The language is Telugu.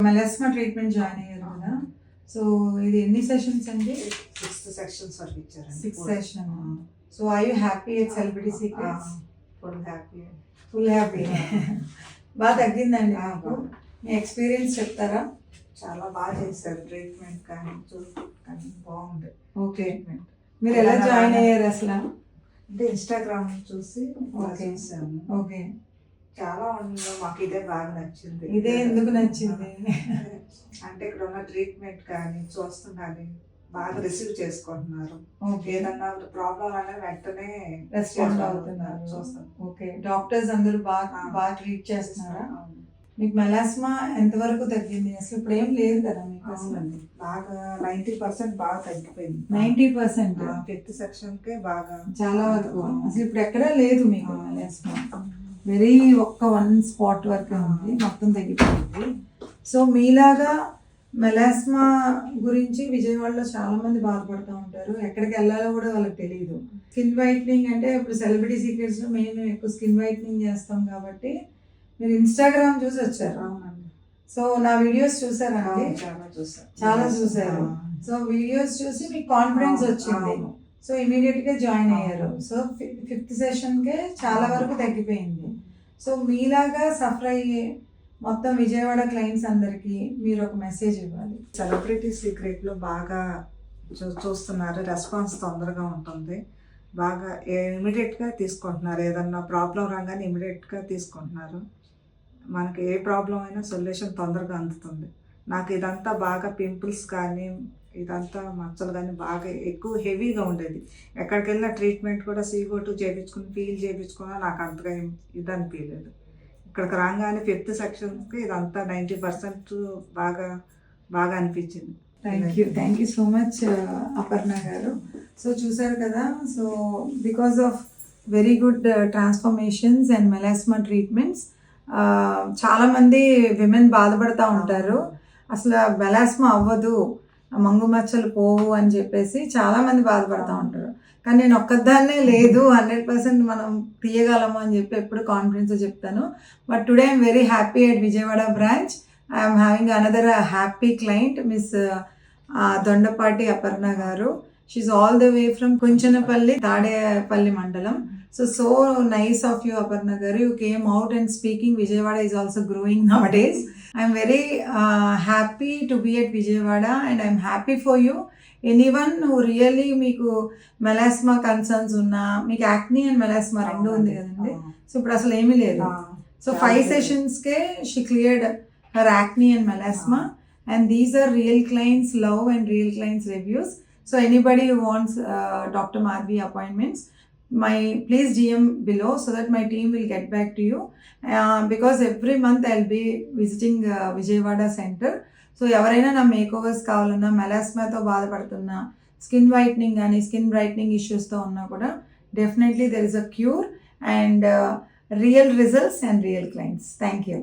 మెలాస్మా ట్రీట్మెంట్ జాయిన్ అయ్యారు కదా. సో ఇది ఎన్ని సెషన్స్ అండి? 6 సెక్షన్స్ వరకు ఇచ్చారు. 6 session. So are you happy with celebrity secrets? Full happy. బాగా తగ్గిందండి నాకు. మీ ఎక్స్పీరియన్స్ చెప్తారా? చాలా బాగా చేశారు ట్రీట్మెంట్, కానీ బాగుంది. ఓకే, మీరు ఎలా జాయిన్ అయ్యారు అసలు? అంటే ఇన్స్టాగ్రామ్ చూసి చూసాము. ఓకే, చాలా ఉండదు, మాకు ఇదే బాగా నచ్చింది. ఇదే ఎందుకు నచ్చింది అంటే ఇక్కడ ఉన్న ట్రీట్మెంట్ కానీ చూస్తున్నది బాగా రిసీవ్ చేసుకుంటున్నారు. ఓకే, ఏదన్నా ప్రాబ్లం అనేది వెంటనే రెస్పాండ్ అవుతున్నారు. చూస్తాం. ఓకే, డాక్టర్స్ అందరూ బాగా ట్రీట్ చేస్తున్నారా? మీకు మెలాస్మా ఎంతవరకు తగ్గింది అసలు? ఇప్పుడు ఏం లేదు కదా మీకు? అవునండి, బాగా 90% బాగా తగ్గిపోయింది. 90%? 5th సెక్షన్కే బాగా చాలా వరకు అసలు ఇప్పుడు ఎక్కడా లేదు మీకు మెలాస్మా. వెరీ ఒక్క 1 స్పాట్ వరకు ఉంది, మొత్తం తగ్గిపోయింది. సో మీలాగా మెలాస్మా గురించి విజయవాడలో చాలా మంది బాధపడుతూ ఉంటారు. ఎక్కడికి వెళ్ళాలో కూడా వాళ్ళకి తెలియదు. స్కిన్ వైట్నింగ్ అంటే ఇప్పుడు సెలబ్రిటీ సీక్రెట్స్లో మేము ఎక్కువ స్కిన్ వైట్నింగ్ చేస్తాం కాబట్టి మీరు ఇన్స్టాగ్రామ్ చూసి వచ్చారు. అవునండి. సో నా వీడియోస్ చూసారా? చాలా చూసారు. సో వీడియోస్ చూసి మీకు కాన్ఫిడెన్స్ వచ్చింది. సో ఇమీడియట్ గా జాయిన్ అయ్యారు. సో 5th సెషన్కే చాలా వరకు తగ్గిపోయింది. సో మీలాగా సఫర్ అయ్యే మొత్తం విజయవాడ క్లయింట్స్ అందరికీ మీరు ఒక మెసేజ్ ఇవ్వాలి. సెలబ్రిటీ సీక్రెట్లో బాగా చూస్తున్నారు, రెస్పాన్స్ తొందరగా ఉంటుంది, బాగా ఇమీడియట్గా తీసుకుంటున్నారు. ఏదన్నా ప్రాబ్లం రాగానే ఇమీడియట్గా తీసుకుంటున్నారు. మనకి ఏ ప్రాబ్లం అయినా సొల్యూషన్ తొందరగా అందుతుంది. నాకు ఇదంతా బాగా పింపుల్స్ కానీ ఇదంతా మచ్చలు కానీ బాగా ఎక్కువ హెవీగా ఉండేది. ఎక్కడికి వెళ్ళినా ట్రీట్మెంట్ కూడా CO2 చేయించుకున్నా నాకు అంతగా ఇది అనిపించలేదు. ఇక్కడికి రాగానే 5th సెక్షన్కి ఇదంతా 90% బాగా అనిపించింది. Thank you so much Aparna గారు. సో చూసారు కదా. So because of very good transformations and melasma treatments చాలామంది విమెన్ బాధపడుతూ ఉంటారు. అసలు మెలాస్మా అవ్వదు, మంగు మచ్చలు పోవు అని చెప్పేసి చాలామంది బాధపడుతూ ఉంటారు. కానీ నేను ఒక్కదాన్నే లేదు, 100% మనం తీయగలము అని చెప్పి ఎప్పుడు కాన్ఫిడెన్స్ చెప్తాను. But today I'm very happy at Vijayawada branch. I'm having another happy client, miss Dondapati Aparna garu. She all the way from Kunchanapalli, Tadepalli మండలం. So nice of you, Aparna garu. You came out and speaking. Vijayawada is also growing nowadays. I'm very happy to be at Vijayawada, and I'm happy for you. Anyone who really meeku melasma concerns unna, meeku acne and melasma rendu undi kadandi. So ఇప్పుడు అసలు ఏమీ లేదు. So 5 sessions ke she cleared her acne and melasma, and these are real clients love and real clients reviews. So anybody who wants Dr. Madhvi appointments, please DM below so that my team will get back to you, because every month I'll be visiting Vijayawada center. So ఎవరైనా నా మేకోవర్స్ కావాలన్నా, మెలాస్మాతో బాధపడుతున్నా, స్కిన్ వైట్నింగ్ కానీ స్కిన్ బ్రైట్నింగ్ ఇష్యూస్తో ఉన్నా కూడా definitely there is a cure and real results and real clients. Thank you.